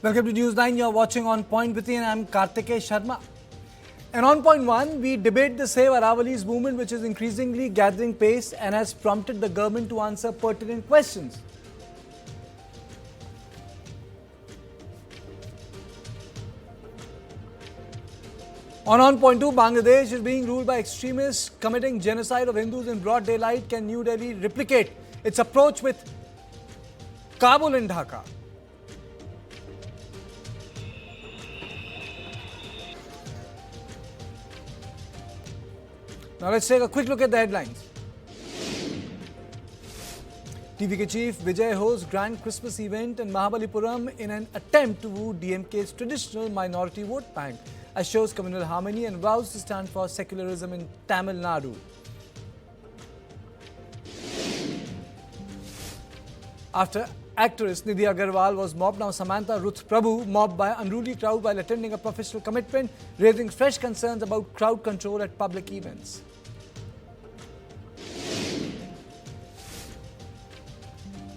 Welcome to News 9. You're watching On Point with me and I'm Kartikeya Sharma. And on point 1, we debate the Save Aravalli's movement, which is increasingly gathering pace and has prompted the government to answer pertinent questions. On point 2, Bangladesh is being ruled by extremists committing genocide of Hindus in broad daylight. Can New Delhi replicate its approach with Kabul and Dhaka? Now let's take a quick look at the headlines. TVK chief Vijay hosts grand Christmas event in Mahabalipuram in an attempt to woo DMK's traditional minority vote bank, assures communal harmony and vows to stand for secularism in Tamil Nadu. After actress Nidhi Agarwal was mobbed, now Samantha Ruth Prabhu mobbed by unruly crowd while attending a professional commitment, raising fresh concerns about crowd control at public events.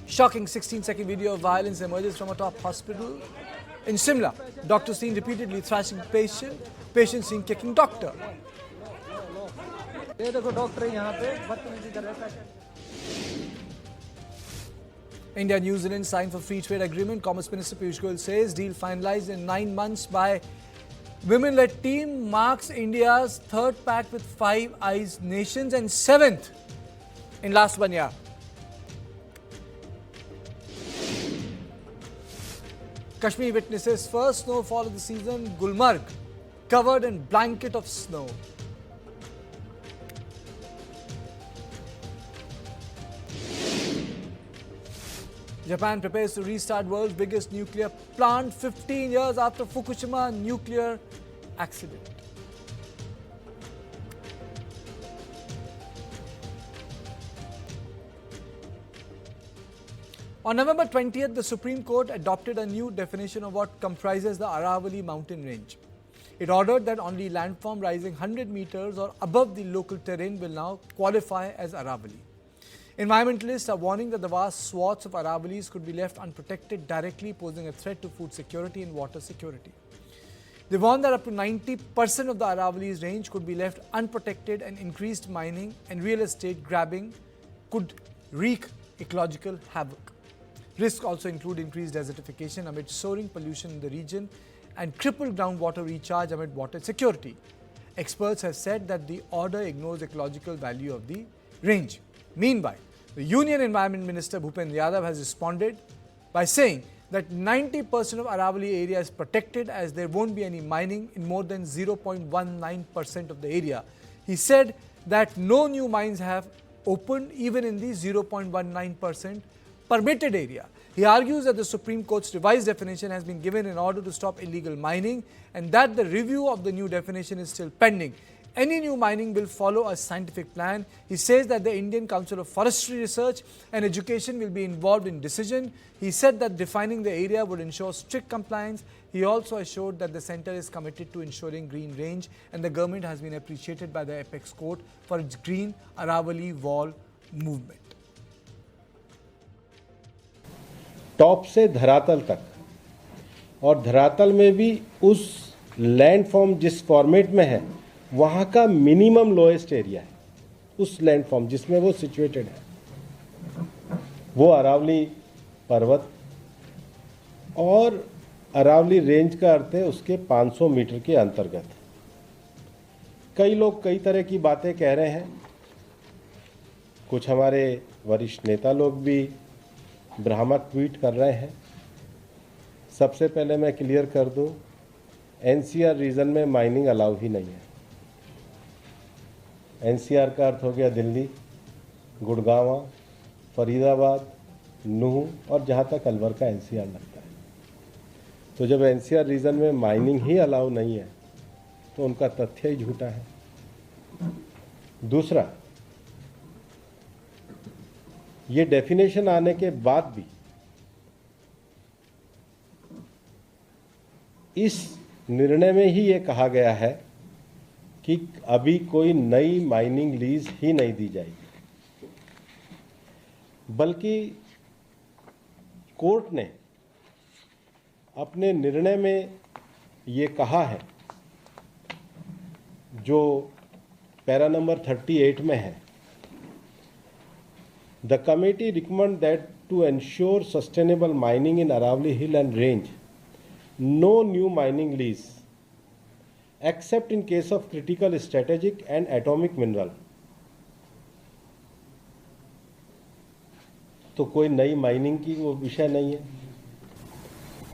Shocking 16-second video of violence emerges from a top hospital in Shimla. Doctor seen repeatedly thrashing patient seen kicking doctor. India-New Zealand signed for free trade agreement. Commerce Minister Piyush Goyal says deal finalized in 9 months by women-led team marks India's third pact with Five Eyes nations and 7th in last 1 year. Kashmir witnesses first snowfall of the season. Gulmarg covered in blanket of snow. Japan prepares to restart world's biggest nuclear plant 15 years after Fukushima nuclear accident. On November 20th, the Supreme Court adopted a new definition of what comprises the Aravalli mountain range. It ordered that only landform rising 100 meters or above the local terrain will now qualify as Aravalli. Environmentalists are warning that the vast swaths of Aravallis could be left unprotected, directly posing a threat to food security and water security. They warn that up to 90% of the Aravalli's range could be left unprotected, and increased mining and real estate grabbing could wreak ecological havoc. Risks also include increased desertification amid soaring pollution in the region and crippled groundwater recharge amid water security. Experts have said that the order ignores ecological value of the range. Meanwhile, the Union Environment Minister Bhupendra Yadav has responded by saying that 90% of Aravalli area is protected as there won't be any mining in more than 0.19% of the area. He said that no new mines have opened even in the 0.19% permitted area. He argues that the Supreme Court's revised definition has been given in order to stop illegal mining and that the review of the new definition is still pending. Any new mining will follow a scientific plan. He says that the Indian Council of Forestry Research and Education will be involved in decision. He said that defining the area would ensure strict compliance. He also assured that the centre is committed to ensuring green range and the government has been appreciated by the Apex Court for its Green Aravalli Wall movement. Top से धरातल तक, और धरातल में भी उस landform जिस format में है वहाँ का मिनिमम लोएस्ट एरिया है, उस लैंडफॉर्म जिसमें वो सिचुएटेड है, वो अरावली पर्वत और अरावली रेंज का अर्थ है उसके 500 मीटर के अंतर्गत। कई लोग कई तरह की बातें कह रहे हैं, कुछ हमारे वरिष्ठ नेता लोग भी भ्रामक ट्वीट कर रहे हैं। सबसे पहले मैं क्लियर कर दूं, एनसीआर रीजन में माइनिंग अलाउ ही नहीं है। एनसीआर का अर्थ हो गया दिल्ली, गुड़गांव, फरीदाबाद, नूह और जहां तक अलवर का एनसीआर लगता है। तो जब एनसीआर रीजन में माइनिंग ही अलाउ नहीं है तो उनका तथ्य ही झूठा है। दूसरा, ये डेफिनेशन आने के बाद भी इस निर्णय में ही ये कहा गया है कि अभी कोई नई माइनिंग लीज ही नहीं दी जाएगी, बल्कि कोर्ट ने अपने निर्णय में ये कहा है, जो पैरा नंबर 38 में है, the committee recommend that to ensure sustainable mining in Aravalli hill and range, no new mining lease except in case of critical strategic and atomic mineral. तो कोई नई माइनिंग की वो विषय नहीं है।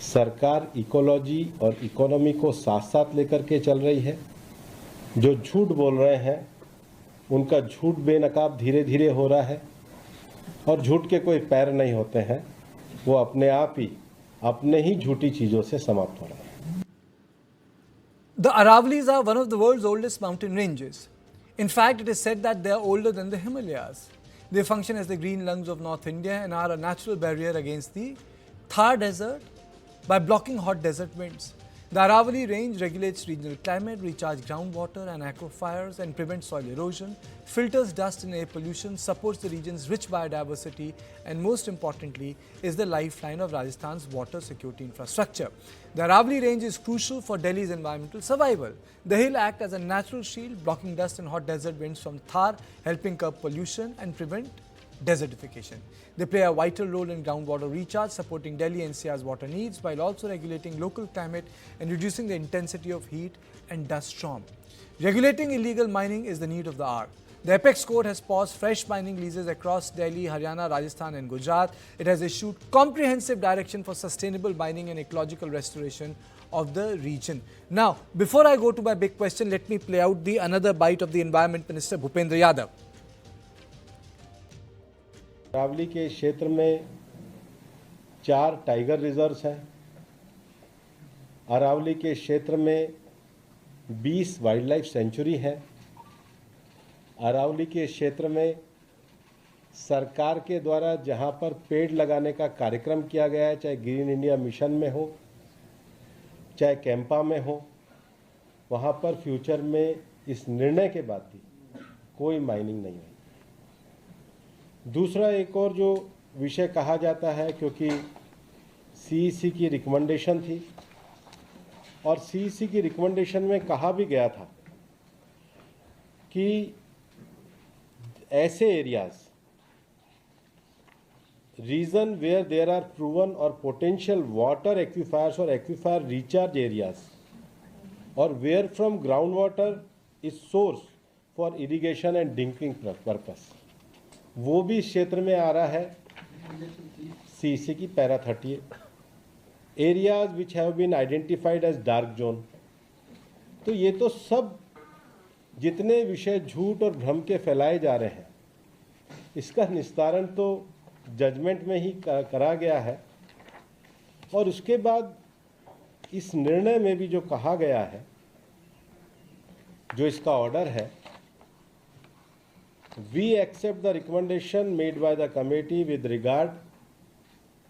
सरकार इकोलॉजी और इकोनॉमी को साथ साथ लेकर के चल रही है। जो झूठ बोल रहे हैं उनका झूठ बेनकाब धीरे धीरे हो रहा है, और झूठ के कोई पैर नहीं होते हैं, वो अपने आप ही अपने ही झूठी चीज़ों से समाप्त हो रहे हैं। The Aravallis are one of the world's oldest mountain ranges. In fact, it is said that they are older than the Himalayas. They function as the green lungs of North India and are a natural barrier against the Thar Desert by blocking hot desert winds. The Aravalli range regulates regional climate, recharges groundwater and aquifers, and prevents soil erosion, filters dust and air pollution, supports the region's rich biodiversity, and most importantly, is the lifeline of Rajasthan's water security infrastructure. The Aravalli range is crucial for Delhi's environmental survival. The hill acts as a natural shield, blocking dust and hot desert winds from Thar, helping curb pollution and prevent desertification. They play a vital role in groundwater recharge, supporting Delhi NCR's water needs while also regulating local climate and reducing the intensity of heat and dust storm. Regulating illegal mining is the need of the hour. The Apex Court has paused fresh mining leases across Delhi, Haryana, Rajasthan and Gujarat. It has issued comprehensive direction for sustainable mining and ecological restoration of the region. Now, before I go to my big question, let me play out the another bite of the Environment Minister Bhupendra Yadav. Aravalli के क्षेत्र में 4 tiger reserves हैं। अरावली के क्षेत्र में 20 wild life sanctuary हैं। अरावली के क्षेत्र में सरकार के द्वारा जहां पर पेड़ लगाने का कार्यक्रम किया गया है, चाहे ग्रीन इंडिया मिशन में हो, चाहे कैंपा में हो, वहां पर फ्यूचर में इस निर्णय के बाद भी कोई माइनिंग नहीं है। दूसरा एक और जो विषय कहा जाता है, क्योंकि सीईसी की रिकमेंडेशन थी और सीईसी की रिकमेंडेशन में कहा भी गया था कि ऐसे areas, region where there are proven और पोटेंशियल वाटर एक्विफायर्स और एक्विफायर रिचार्ज एरियाज, और where from ground water is source for irrigation and drinking purpose, वो भी इस क्षेत्र में आ रहा है। सीसी की para 38 areas which have been identified as dark zone. तो ये तो सब जितने विषय झूठ और भ्रम के फैलाए जा रहे हैं, इसका निस्तारण तो जजमेंट में ही करा गया है। और उसके बाद इस निर्णय में भी जो कहा गया है, जो इसका ऑर्डर है, we accept the recommendation made by the committee with regard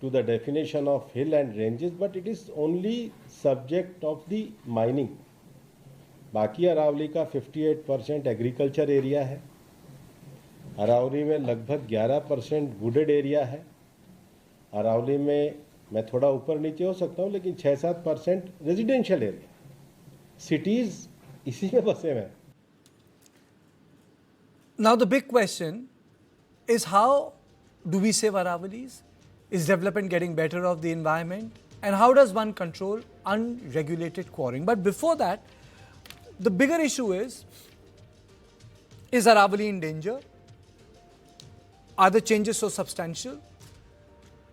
to the definition of hill and ranges, but it is only subject of the mining. बाकी अरावली का 58% एग्रीकल्चर एरिया है। अरावली में लगभग 11% वुडेड एरिया है। अरावली में मैं थोड़ा ऊपर नीचे हो सकता हूँ, लेकिन 6-7% रेजिडेंशियल एरिया। सिटीज़ इसी में बसे हुए हैं। Now the big question is, how do we save Aravallis? Is development getting better of the environment? And how does one control unregulated quarrying? But before that, the bigger issue is Aravalli in danger? Are the changes so substantial?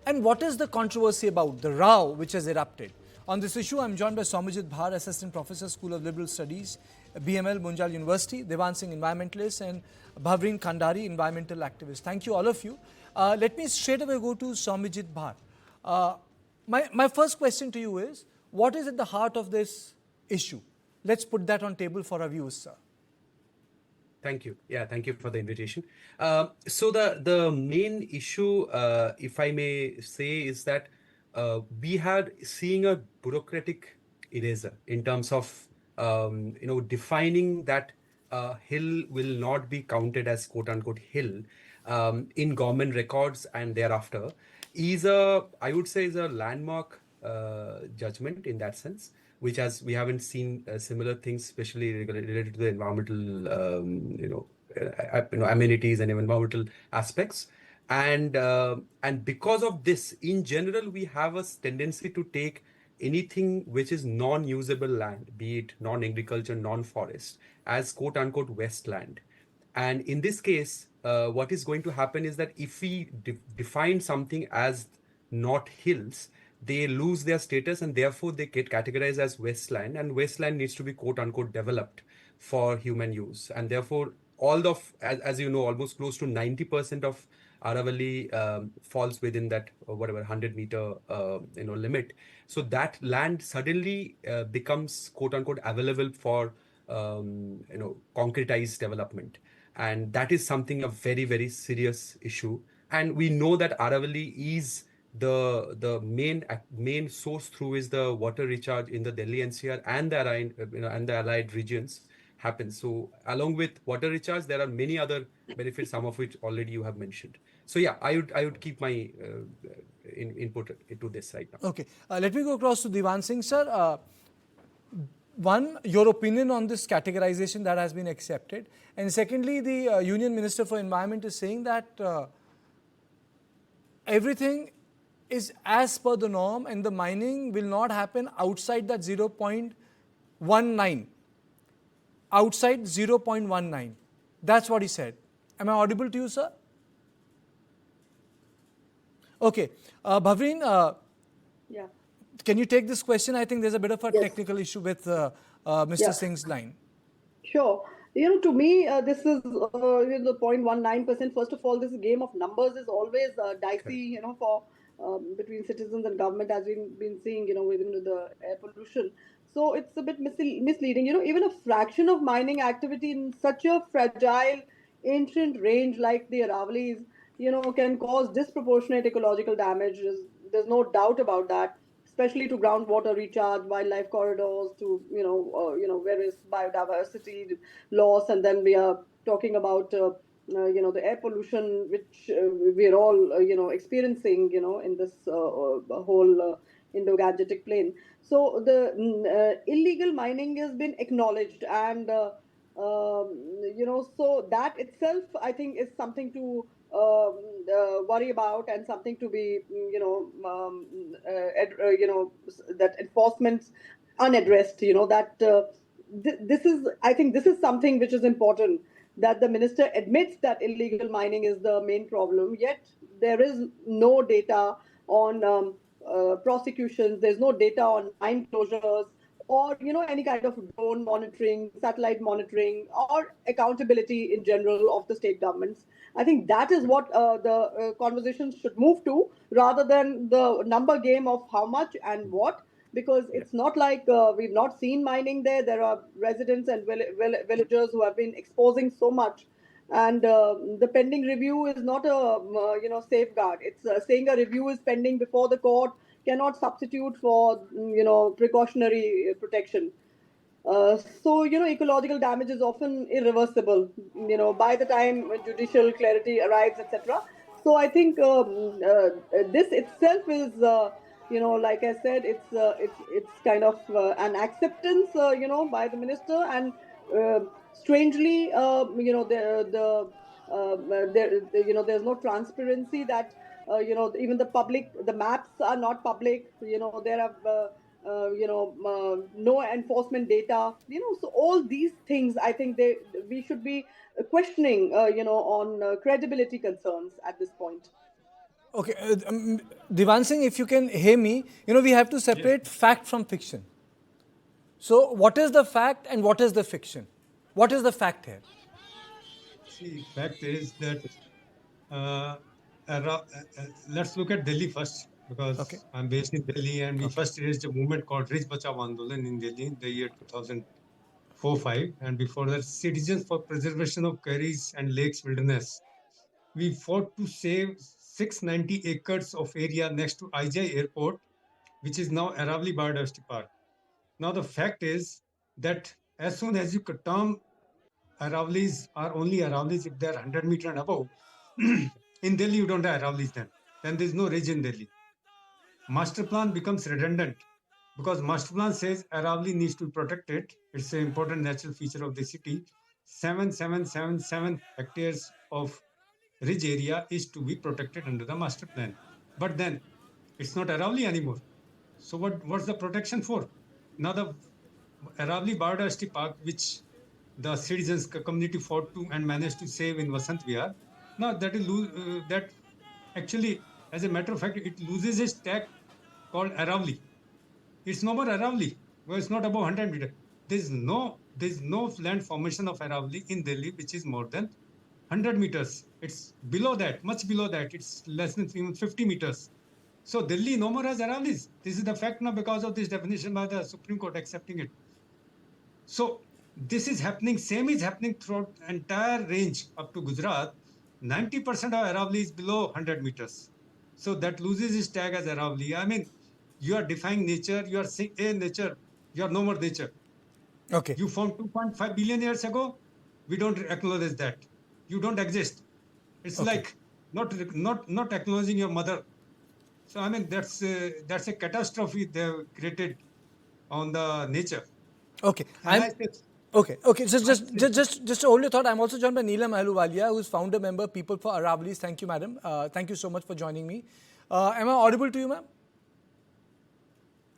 And what is the controversy about the row which has erupted? On this issue, I am joined by Somajit Bhar, Assistant Professor, School of Liberal Studies, BML, Munjal University, Devan Singh, Environmentalist, and Bhavrin Khandari, Environmental Activist. Thank you, all of you. Let me straight away go to Somajit Bhar. My first question to you is, what is at the heart of this issue? Let's put that on table for our viewers, sir. Thank you. Yeah, thank you for the invitation. So the main issue, if I may say, is that we had seeing a bureaucratic eraser in terms of defining that hill will not be counted as quote unquote hill in government records, and thereafter is I would say is a landmark judgment in that sense, which as we haven't seen similar things, especially related to the environmental, amenities and environmental aspects. And because of this, in general, we have a tendency to take anything which is non-usable land, be it non-agriculture, non-forest, as quote unquote wasteland. And in this case, what is going to happen is that if we define something as not hills, they lose their status and therefore they get categorized as wasteland. And wasteland needs to be quote unquote developed for human use. And therefore, all of, as you know, almost close to 90% of Aravalli falls within that whatever 100-meter limit. So that land suddenly becomes quote unquote available for concretized development, and that is something a very very serious issue. And we know that Aravalli is the main source through is the water recharge in the Delhi NCR and the allied regions happens. So along with water recharge, there are many other benefits, some of which already you have mentioned. So yeah, I would keep my input into this right now. Okay, let me go across to Divan Singh, sir. One, your opinion on this categorization that has been accepted, and secondly, the Union Minister for Environment is saying that everything is as per the norm and the mining will not happen outside that 0.19. Outside 0.19. That's what he said. Am I audible to you, sir? Okay. Bhavrin, Yeah. can you take this question? I think there's a bit of a Yes. technical issue with Mr. Yeah. Singh's line. Sure. To me, this is the 0.19%. First of all, this game of numbers is always dicey, for between citizens and government, as we've been seeing, within the air pollution. So it's a bit misleading. Even a fraction of mining activity in such a fragile, ancient range like the Aravallis, can cause disproportionate ecological damage. There's no doubt about that, especially to groundwater recharge, wildlife corridors, to various biodiversity loss, and then we are talking about the air pollution, which we're all experiencing in this whole Indo-Gangetic plain. So the illegal mining has been acknowledged, and so that itself, I think, is something to worry about, and something to be, that enforcement's unaddressed. This is, I think, this is something which is important, that the minister admits that illegal mining is the main problem. Yet there is no data on prosecutions. There's no data on mine closures, or any kind of drone monitoring, satellite monitoring, or accountability in general of the state governments. I think that is what the conversation should move to, rather than the number game of how much and what, because it's not like we've not seen mining there. There are residents and villagers who have been exposing so much, and the pending review is not a safeguard. It's saying a review is pending before the court cannot substitute for precautionary protection. So ecological damage is often irreversible, by the time judicial clarity arrives, etc. So I think this itself is, like I said, it's kind of an acceptance, by the minister. And strangely, there's no transparency, that even the public, the maps are not public. There are no enforcement data. So all these things, I think we should be questioning, on credibility concerns at this point. Okay, Divan Singh, if you can hear me, we have to separate fact from fiction. So what is the fact and what is the fiction? What is the fact here? See, fact is that let's look at Delhi first, because Okay. I'm based in Delhi, and we first raised a movement called Rich Bachao Andolan in Delhi in the year 2004-5, and before that, Citizens for Preservation of Quarries and Lakes Wilderness. We fought to save 690 acres of area next to IJ Airport, which is now Aravalli Biodiversity Park. Now the fact is that as soon as you term Aravallis are only Aravallis if they're 100 meter and above. In Delhi, you don't have Aravallis then. Then there's no ridge in Delhi. master plan becomes redundant because master plan says Aravalli needs to be protected. It's an important natural feature of the city. 7777 hectares of ridge area is to be protected under the master plan. But then it's not Aravalli anymore. So what's the protection for? Now the Aravalli Biodiversity Park, which the citizens community fought to and managed to save in Vasant Vihar. Now that actually, as a matter of fact, it loses its tag called Aravalli. It's no more Aravalli. Well, it's not above 100 meters. There's no land formation of Aravalli in Delhi which is more than 100 meters. It's below that, much below that. It's less than 50 meters. So Delhi no more has Aravallis. This is the fact now because of this definition by the Supreme Court accepting it. So this is happening, same is happening throughout the entire range up to Gujarat. 90% of Aravalli is below 100 meters. So that loses its tag as Aravalli. I mean, you are defying nature, you are saying, hey, nature, you are no more nature. Okay. You formed 2.5 billion years ago. We don't acknowledge that. You don't exist. It's like not acknowledging your mother. So I mean that's a catastrophe they've created on the nature. Okay. And Okay. So just to hold your thought, I'm also joined by Neelam Ahluwalia, who's founder member, People for Aravallis. Thank you, madam. Thank you so much for joining me. Am I audible to you, ma'am?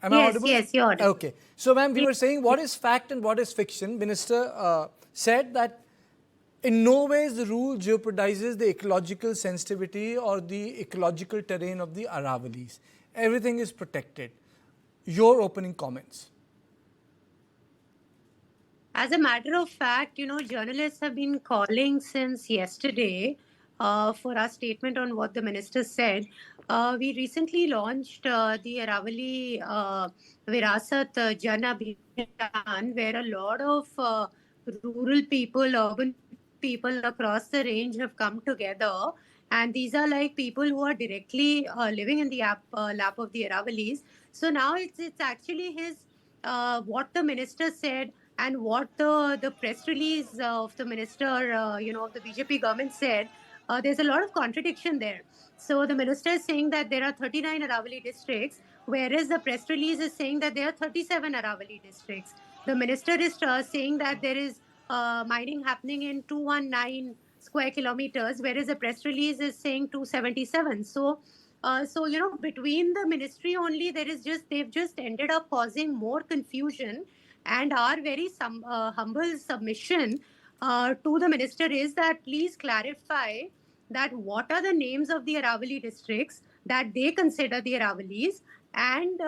Am I audible? Yes, you're audible. Okay. So, ma'am, we were saying what is fact and what is fiction. Minister said that in no ways the rule jeopardizes the ecological sensitivity or the ecological terrain of the Aravallis. Everything is protected. Your opening comments. As a matter of fact, journalists have been calling since yesterday for our statement on what the minister said. We recently launched the Aravalli Virasat Jan Abhiyan, where a lot of rural people, urban people across the range have come together. And these are like people who are directly living in the lap of the Aravallis. So now it's actually his what the minister said and what the press release of the minister, of the BJP government said. There's a lot of contradiction there. So the minister is saying that there are 39 Aravalli districts, whereas the press release is saying that there are 37 Aravalli districts. The minister is saying that there is mining happening in 219 square kilometers, whereas the press release is saying 277. So between the ministry only, they've just ended up causing more confusion. And our very humble submission to the minister is that please clarify that what are the names of the Aravalli districts that they consider the Aravallis, and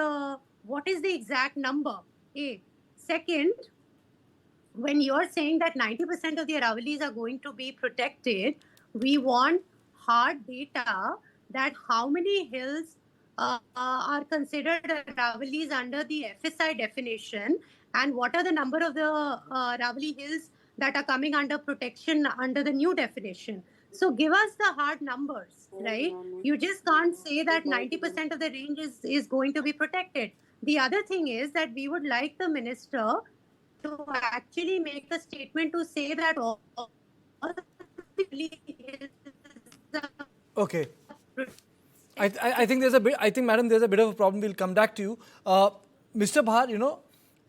what is the exact number. A. Second, when you're saying that 90% of the Aravallis are going to be protected, we want hard data that how many hills are considered Aravallis under the FSI definition, and what are the number of the Aravalli hills that are coming under protection under the new definition. So give us the hard numbers, right? You just can't say that 90% of the range is going to be protected. The other thing is that we would like the minister to actually make a statement to say that all Okay. I think there's a bit. I think, madam, there's a bit of a problem. We'll come back to you, Mr. Bhar.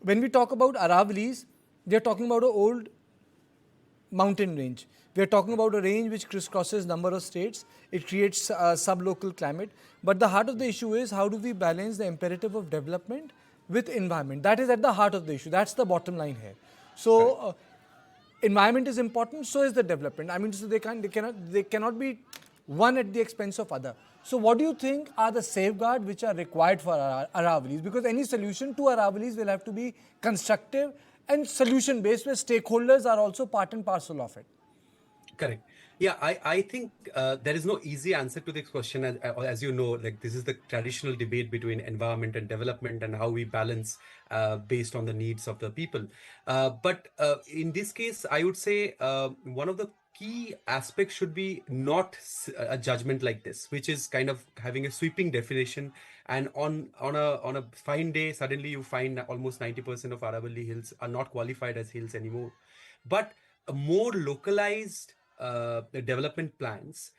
When we talk about Aravallis, they're talking about an old mountain range. We are talking about a range which crisscrosses number of states. It creates sub-local climate. But the heart of the issue is how do we balance the imperative of development with environment? That is at the heart of the issue. That's the bottom line here. So, environment is important. So is the development. I mean, so they cannot be one at the expense of other. So, what do you think are the safeguards which are required for Aravallis? Because any solution to Aravallis will have to be constructive and solution-based, where stakeholders are also part and parcel of it. Correct. Yeah, I think there is no easy answer to this question. As you know, like this is the traditional debate between environment and development and how we balance based on the needs of the people. But in this case, I would say one of the key aspects should be not a judgment like this, which is kind of having a sweeping definition. And on a fine day, suddenly you find almost 90% of Aravalli hills are not qualified as hills anymore. But more localized development plans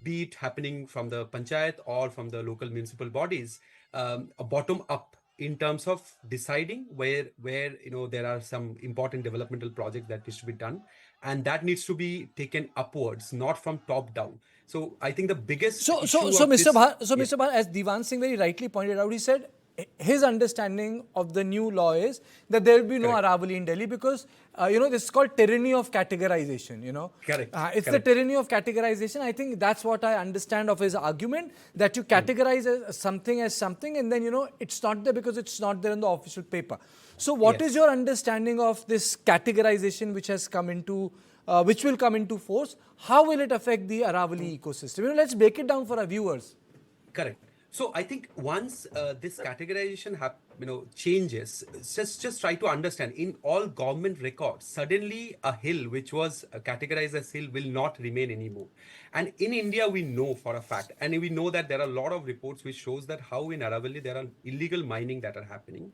be it happening from the panchayat or from the local municipal bodies, a bottom up in terms of deciding where there are some important developmental projects that needs to be done, and that needs to be taken upwards, not from top down. So I think the biggest issue of Mr. this, Mr. Bhar, as Divan Singh very rightly pointed out, he said his understanding of the new law is that there will be no Correct. Aravalli in Delhi because, this is called tyranny of categorization, Correct. It's Correct. the tyranny of categorization. I think that's what I understand of his argument, that you categorize something as something and then, it's not there because it's not there in the official paper. So what is your understanding of this categorization which has come into which will come into force? How will it affect the Aravalli ecosystem? Let's break it down for our viewers. Correct. So I think once this categorization changes, just try to understand, in all government records, suddenly a hill which was categorized as hill will not remain anymore. And in India, we know for a fact, and we know that there are a lot of reports which shows that how in Aravalli there are illegal mining that are happening.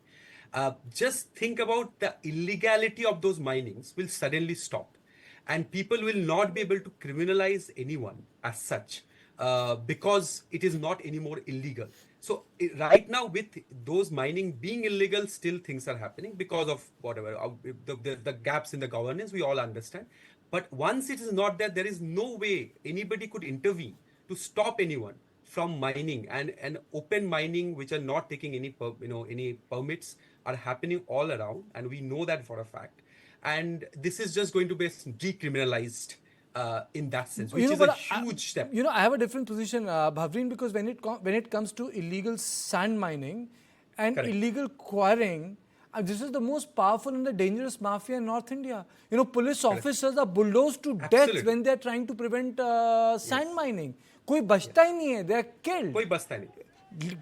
Just think about the illegality of those minings will suddenly stop, and people will not be able to criminalize anyone as such. Because it is not anymore illegal. So right now, with those mining being illegal, still things are happening because of whatever the gaps in the governance, we all understand. But once it is not there, there is no way anybody could intervene to stop anyone from mining, and open mining which are not taking any any permits are happening all around, and we know that for a fact. And this is just going to be decriminalized. In that sense, which is a huge step. I have a different position, Bhavrin, because when it comes to illegal sand mining and Correct. illegal quarrying, this is the most powerful and the dangerous mafia in North India. Police officers are bulldozed to death when they are trying to prevent sand mining. Koi bachta hi nahi hai, they are killed. Koi basta nahi.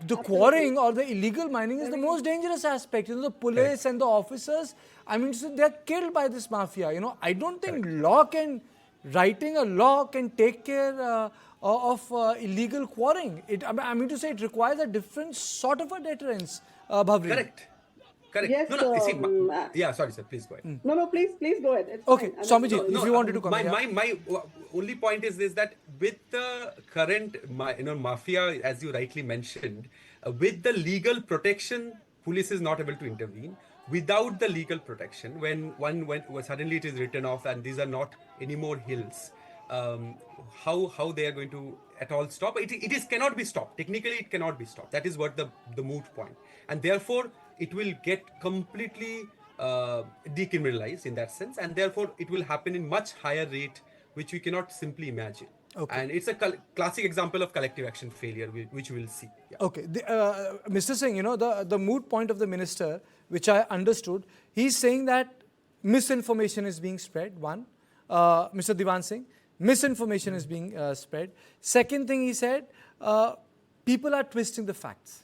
The quarrying or the illegal mining is the most dangerous aspect. The police and the officers, they are killed by this mafia. I don't think writing a law can take care of illegal quarrying. It requires a different sort of a deterrence, Bhavri. Correct. Yes, Sorry, sir. Please go ahead. No, please go ahead. It's Okay, fine. Swamiji, if you wanted to comment. My only point is this, that with the current mafia, as you rightly mentioned, with the legal protection, police is not able to intervene. Without the legal protection, when suddenly it is written off and these are not anymore hills, how they are going to at all stop? It cannot be stopped. Technically, it cannot be stopped. That is what the moot point. And therefore, it will get completely decriminalized in that sense. And therefore, it will happen in much higher rate, which we cannot simply imagine. Okay. And it's a classic example of collective action failure, which we will see. Yeah. Okay. Mr. Singh, the moot point of the minister, which I understood, he's saying that misinformation is being spread, one. Mr. Divan Singh, misinformation is being spread. Second thing he said, people are twisting the facts.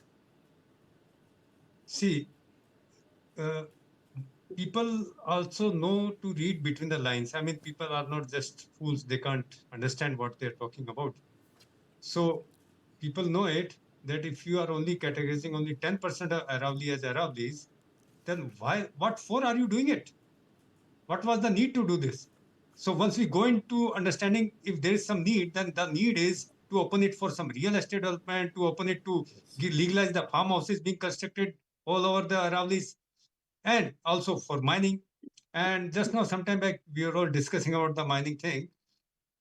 See, people also know to read between the lines. People are not just fools. They can't understand what they're talking about. So people know it, that if you are only categorizing only 10% of Aravalli as Aravallis, then what for are you doing it? What was the need to do this? So once we go into understanding if there is some need, then the need is to open it for some real estate development, to open it to legalize the farmhouses being constructed all over the Aravallis, and also for mining. And just now, sometime back, we were all discussing about the mining thing.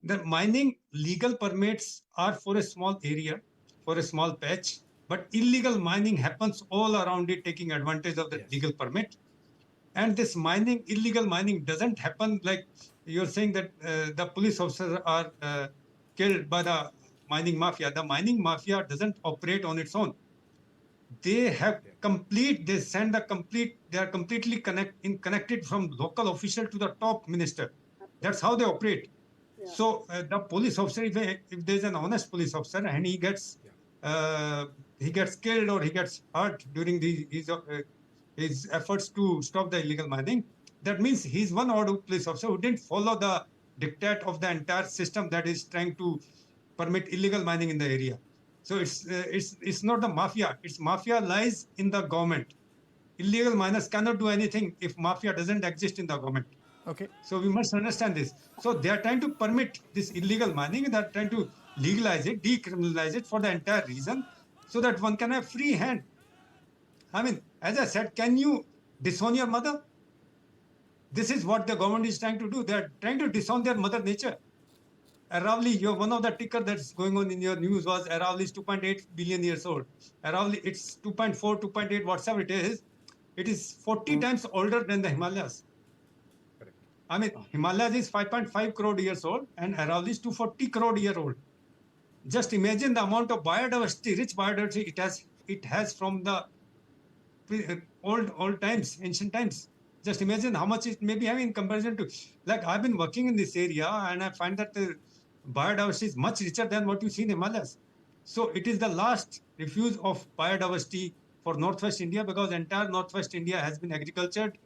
The mining legal permits are for a small area, for a small patch, but illegal mining happens all around it, taking advantage of the legal permit. And this illegal mining doesn't happen like you're saying that the police officers are killed by the mining mafia. The mining mafia doesn't operate on its own. They are completely connected from local official to the top minister. That's how they operate. Yeah. So the police officer, if there's an honest police officer and he gets killed or he gets hurt during his efforts to stop the illegal mining, that means he's one odd police officer who didn't follow the diktat of the entire system that is trying to permit illegal mining in the area. So it's not the mafia. It's mafia lies in the government. Illegal miners cannot do anything if mafia doesn't exist in the government. Okay. So we must understand this. So they are trying to permit this illegal mining, and they are trying to legalize it, decriminalize it for the entire region, so that one can have free hand. I mean, as I said, can you disown your mother? This is what the government is trying to do. They are trying to disown their mother nature. Aravalli, one of the ticker that's going on in your news was Aravalli is 2.8 billion years old. Aravalli, it's 2.4, 2.8, whatever it is. It is 40 times older than the Himalayas. Correct. I mean, Himalayas is 5.5 crore years old and Aravalli is 240 crore year old. Just imagine the amount of biodiversity, rich biodiversity it has from the old times, ancient times. Just imagine how much it may be having in comparison to, like I've been working in this area and I find that the biodiversity is much richer than what you see in Himalayas. So it is the last refuge of biodiversity for Northwest India, because entire Northwest India has been agricultured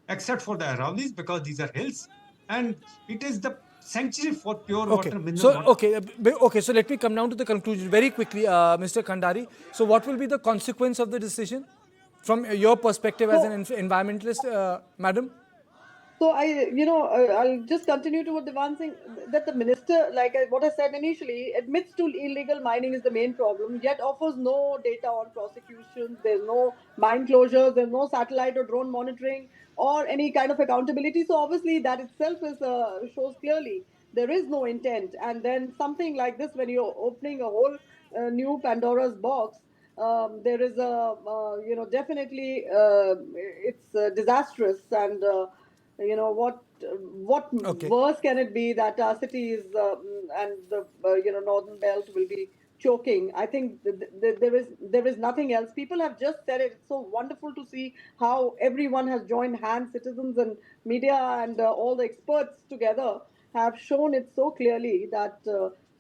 except for the Aravallis, because these are hills, and it is the sanctuary for pure Okay. water, mineral So, water. okay. So let me come down to the conclusion very quickly, Mr. Khandari. So, what will be the consequence of the decision from your perspective as an environmentalist, madam? So I'll just continue to what Devan saying, that the minister, what I said initially, admits to illegal mining is the main problem, yet offers no data on prosecutions. There's no mine closures. There's no satellite or drone monitoring or any kind of accountability. So obviously that itself is shows clearly there is no intent. And then something like this, when you're opening a whole new Pandora's box, there is a definitely it's disastrous. And what Okay. worse can it be that our cities and the northern belt will be choking? I think there is nothing else. People have just said it. It's so wonderful to see how everyone has joined hands, citizens and media and all the experts together have shown it so clearly that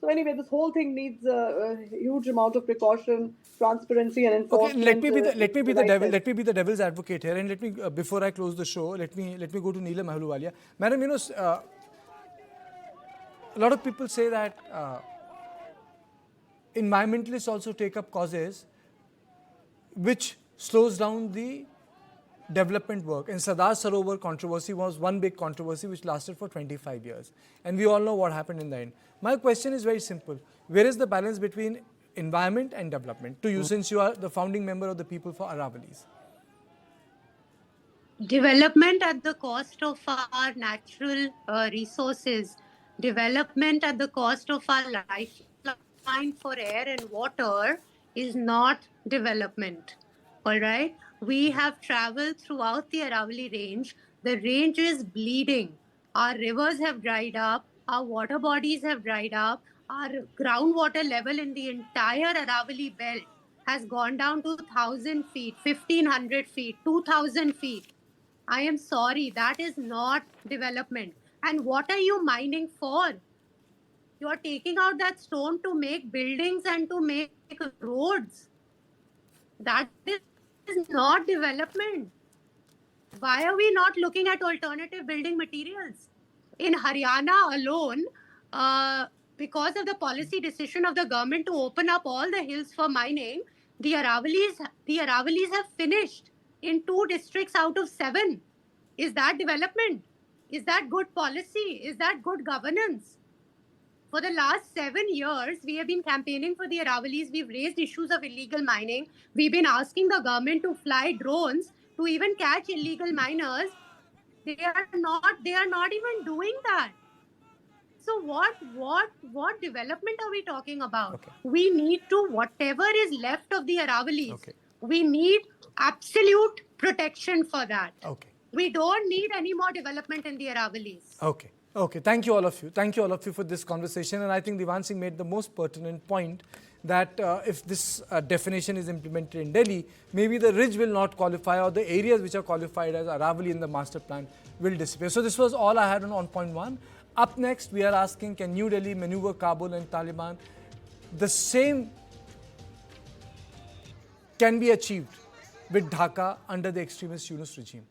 so anyway, this whole thing needs a huge amount of precaution, transparency, and Okay, enforcement. let me be the devil's advocate here, and let me before I close the show, let me go to Neelam Ahluwalia. Madam, a lot of people say that environmentalists also take up causes which slows down the development work. And Sardar Sarovar controversy was one big controversy which lasted for 25 years. And we all know what happened in the end. My question is very simple. Where is the balance between environment and development to you, since you are the founding member of the People for Aravallis? Development at the cost of our natural resources, development at the cost of our lifeline for air and water is not development. All right? We have traveled throughout the Aravalli range. The range is bleeding. Our rivers have dried up. Our water bodies have dried up. Our groundwater level in the entire Aravalli belt has gone down to 1,000 feet, 1,500 feet, 2,000 feet. I am sorry, that is not development. And what are you mining for? You are taking out that stone to make buildings and to make roads. That is not development. Why are we not looking at alternative building materials? In Haryana alone, because of the policy decision of the government to open up all the hills for mining, the Aravallis have finished in 2 districts out of 7. Is that development? Is that good policy? Is that good governance? For the last 7 years, we have been campaigning for the Aravallis. We've raised issues of illegal mining. We've been asking the government to fly drones to even catch illegal miners. They are not even doing that. So what development are we talking about? Okay. We need to, whatever is left of the Aravallis, Okay. we need absolute protection for that. Okay. We don't need any more development in the Aravallis. Okay. Okay. Thank you all of you. Thank you all of you for this conversation. And I think Devan Singh made the most pertinent point that if this definition is implemented in Delhi, maybe the ridge will not qualify, or the areas which are qualified as Aravalli in the master plan will disappear. So this was all I had on point 1. Up next, we are asking, can New Delhi maneuver Kabul and Taliban? The same can be achieved with Dhaka under the extremist Yunus regime.